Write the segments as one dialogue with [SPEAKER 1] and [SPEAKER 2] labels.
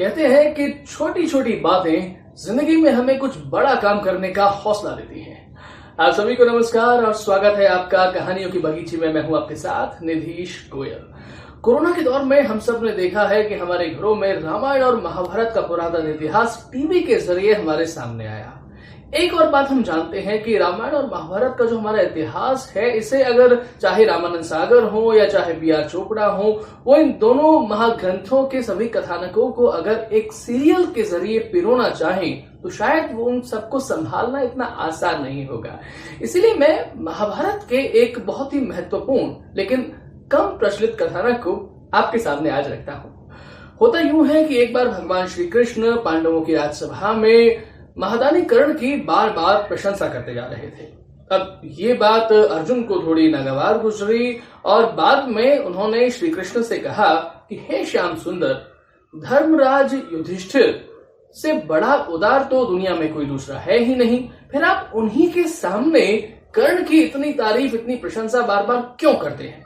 [SPEAKER 1] कहते हैं कि छोटी छोटी बातें जिंदगी में हमें कुछ बड़ा काम करने का हौसला देती हैं। आप सभी को नमस्कार और स्वागत है आपका कहानियों की बगीचे में। मैं हूं आपके साथ निधीश गोयल। कोरोना के दौर में हम सब ने देखा है कि हमारे घरों में रामायण और महाभारत का पुरातन इतिहास टीवी के जरिए हमारे सामने आया। एक और बात हम जानते हैं कि रामायण और महाभारत का जो हमारा इतिहास है, इसे अगर चाहे रामानंद सागर हो या चाहे बी.आर. चोपड़ा हो, वो इन दोनों महाग्रंथों के सभी कथानकों को अगर एक सीरियल के जरिए पिरोना चाहें तो शायद वो उन सबको संभालना इतना आसान नहीं होगा। इसीलिए मैं महाभारत के एक बहुत ही महत्वपूर्ण लेकिन कम प्रचलित कथानक को आपके सामने आज रखता हूँ। होता यूं है कि एक बार भगवान श्री कृष्ण पांडवों की राजसभा में महादानी कर्ण की बार बार प्रशंसा करते जा रहे थे। अब ये बात अर्जुन को थोड़ी नागवार गुजरी और बाद में उन्होंने श्री कृष्ण से कहा कि हे श्याम सुंदर, धर्मराज युधिष्ठिर से बड़ा उदार तो दुनिया में कोई दूसरा है ही नहीं, फिर आप उन्हीं के सामने कर्ण की इतनी तारीफ, इतनी प्रशंसा बार बार क्यों करते हैं?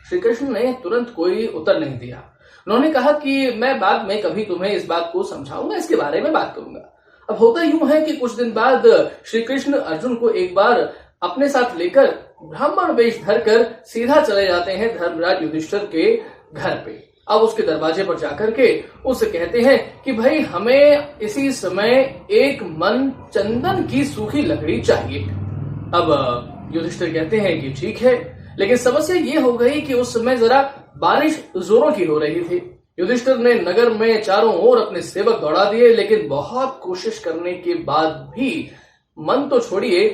[SPEAKER 1] श्री कृष्ण ने तुरंत कोई उत्तर नहीं दिया। उन्होंने कहा कि मैं बाद में कभी तुम्हें इस बात को समझाऊंगा, इसके बारे में बात करूंगा। अब होता यूं है कि कुछ दिन बाद श्री कृष्ण अर्जुन को एक बार अपने साथ लेकर ब्राह्मण वेश धरकर सीधा चले जाते हैं धर्मराज युधिष्ठिर के घर पे। अब उसके दरवाजे पर जाकर के उससे कहते हैं कि भाई हमें इसी समय एक मन चंदन की सूखी लकड़ी चाहिए। अब युधिष्ठिर कहते हैं कि ठीक है, लेकिन समस्या ये हो गई कि उस समय जरा बारिश जोरों की हो रही थी। युधिष्ठिर ने नगर में चारों ओर अपने सेवक दौड़ा दिए, लेकिन बहुत कोशिश करने के बाद भी मन तो छोड़िए,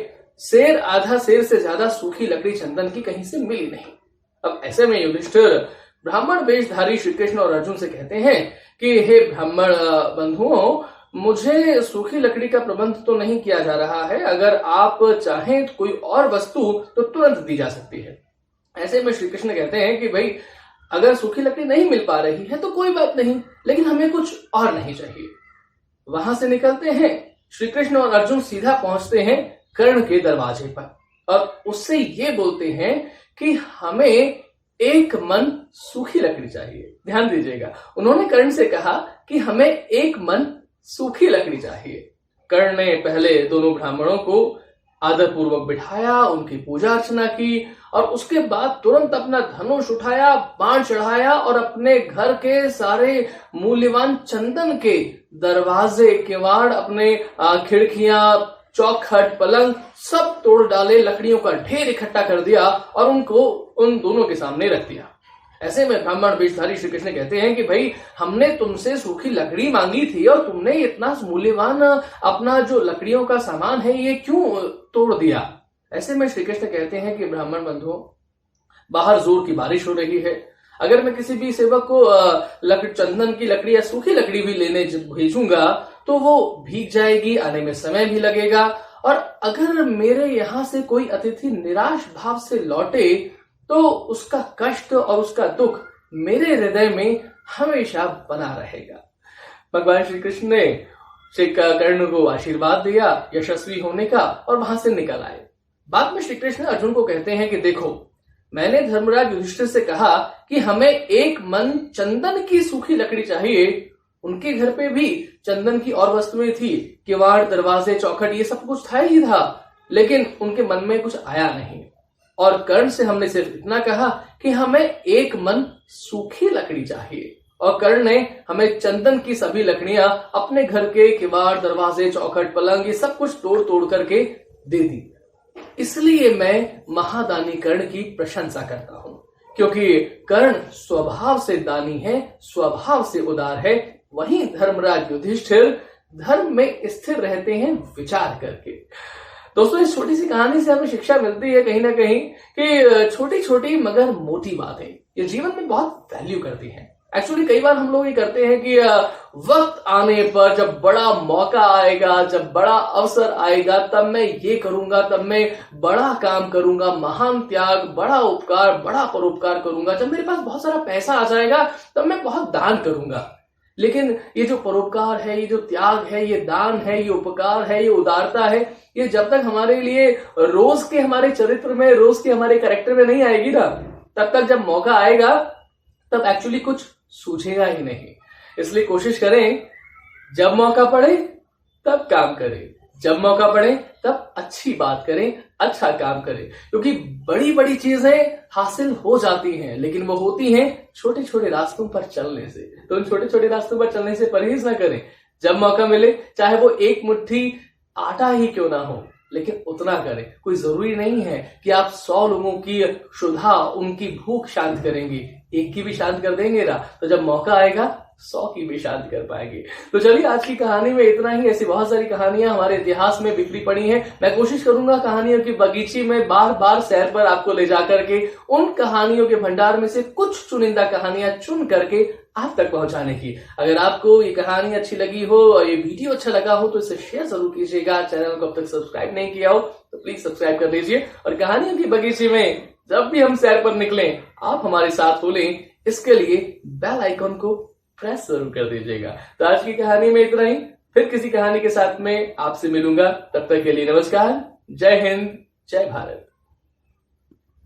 [SPEAKER 1] आधा शेर से ज्यादा सूखी लकड़ी चंदन की कहीं से मिली नहीं। अब ऐसे में युधिष्ठिर ब्राह्मण वेशधारी श्री कृष्ण और अर्जुन से कहते हैं कि हे ब्राह्मण बंधुओं, मुझे सूखी लकड़ी का प्रबंध तो नहीं किया जा रहा है, अगर आप चाहें तो कोई और वस्तु तो तुरंत दी जा सकती है। ऐसे में श्री कृष्ण कहते हैं कि भाई अगर सूखी लकड़ी नहीं मिल पा रही है तो कोई बात नहीं, लेकिन हमें कुछ और नहीं चाहिए। वहां से निकलते हैं श्री कृष्ण और अर्जुन, सीधा पहुंचते हैं कर्ण के दरवाजे पर और उससे ये बोलते हैं कि हमें एक मन सूखी लकड़ी चाहिए। ध्यान दीजिएगा, उन्होंने कर्ण से कहा कि हमें एक मन सूखी लकड़ी चाहिए। कर्ण ने पहले दोनों ब्राह्मणों को आदर पूर्वक बिठाया, उनकी पूजा अर्चना की और उसके बाद तुरंत अपना धनुष उठाया, बाण चढ़ाया और अपने घर के सारे मूल्यवान चंदन के दरवाजे, किवाड़, अपने खिड़कियां, चौखट, पलंग सब तोड़ डाले, लकड़ियों का ढेर इकट्ठा कर दिया और उनको उन दोनों के सामने रख दिया। ऐसे में ब्राह्मण वेशधारी श्री कृष्ण कहते हैं कि भाई हमने तुमसे सूखी लकड़ी मांगी थी और तुमने इतना मूल्यवान अपना जो लकड़ियों का सामान है ये क्यों तोड़ दिया? ऐसे में श्री कृष्ण कहते हैं कि ब्राह्मण बंधुओं, बाहर जोर की बारिश हो रही है, अगर मैं किसी भी सेवक को चंदन की लकड़ी या सूखी लकड़ी भी लेने भेजूंगा तो वो भीग जाएगी, आने में समय भी लगेगा, और अगर मेरे यहाँ से कोई अतिथि निराश भाव से लौटे तो उसका कष्ट और उसका दुख मेरे हृदय में हमेशा बना रहेगा। भगवान श्री कृष्ण ने श्री कर्ण को आशीर्वाद दिया यशस्वी होने का और वहां से निकल आए। बाद में श्री कृष्ण अर्जुन को कहते हैं कि देखो, मैंने धर्मराज युधिष्ठिर से कहा कि हमें एक मन चंदन की सूखी लकड़ी चाहिए। उनके घर पे भी चंदन की और वस्तुएं थी, किवाड़, दरवाजे, चौखट, ये सब कुछ था ही था, लेकिन उनके मन में कुछ आया नहीं। और कर्ण से हमने सिर्फ इतना कहा कि हमें एक मन सूखी लकड़ी चाहिए और कर्ण ने हमें चंदन की सभी लकड़ियां अपने घर के किवाड़, दरवाजे, चौखट, पलंग, ये सब कुछ तोड़ तोड़ करके दे दी। इसलिए मैं महादानी कर्ण की प्रशंसा करता हूं, क्योंकि कर्ण स्वभाव से दानी है, स्वभाव से उदार है। वहीं धर्मराज युधिष्ठिर धर्म में स्थिर रहते हैं विचार करके। दोस्तों, इस छोटी सी कहानी से हमें शिक्षा मिलती है कहीं ना कहीं कि छोटी छोटी मगर मोटी बातें ये जीवन में बहुत वैल्यू करती हैं। एक्चुअली कई बार हम लोग ये करते हैं कि वक्त आने पर, जब बड़ा मौका आएगा, जब बड़ा अवसर आएगा, तब मैं ये करूंगा, तब मैं बड़ा काम करूंगा, महान त्याग, बड़ा उपकार, बड़ा परोपकार करूंगा, जब मेरे पास बहुत सारा पैसा आ जाएगा तब मैं बहुत दान करूंगा। लेकिन ये जो परोपकार है, ये जो त्याग है, ये दान है, ये उपकार है, ये उदारता है, ये जब तक हमारे लिए रोज के हमारे चरित्र में, रोज के हमारे कैरेक्टर में नहीं आएगी ना, तब तक जब मौका आएगा तब एक्चुअली कुछ सूझेगा ही नहीं। इसलिए कोशिश करें जब मौका पड़े तब काम करें, जब मौका पड़े तब अच्छी बात करें, अच्छा काम करें, क्योंकि बड़ी बड़ी चीजें हासिल हो जाती हैं लेकिन वो होती हैं छोटे छोटे रास्तों पर चलने से। तो उन छोटे छोटे रास्तों पर चलने से परहेज ना करें। जब मौका मिले चाहे वो एक मुट्ठी आटा ही क्यों ना हो, लेकिन उतना करें। कोई जरूरी नहीं है कि आप 100 लोगों की क्षुधा, उनकी भूख शांत करेंगे। एक की भी शांत कर देंगे ना तो जब मौका आएगा 100 की भी शांत कर पाएंगे। तो चलिए आज की कहानी में इतना ही। ऐसी बहुत सारी कहानियां हमारे इतिहास में बिखरी पड़ी हैं। मैं कोशिश करूंगा कहानियों की बगीची में बार बार सैर पर आपको ले जाकर के उन कहानियों के भंडार में से कुछ चुनिंदा कहानियां चुन करके आप तक पहुंचाने की। अगर आपको ये कहानी अच्छी लगी हो और ये वीडियो अच्छा लगा हो तो इसे शेयर जरूर कीजिएगा। चैनल को अब तक सब्सक्राइब नहीं किया हो तो प्लीज सब्सक्राइब कर लीजिए। और कहानियों की बगीचे में जब भी हम सैर पर निकलें आप हमारे साथ हो लें, इसके लिए बेल आइकॉन को प्रेस जरूर कर दीजिएगा। तो आज की कहानी में इतना ही। फिर किसी कहानी के साथ में आपसे मिलूंगा। तब तक के लिए नमस्कार, जय हिंद, जय भारत।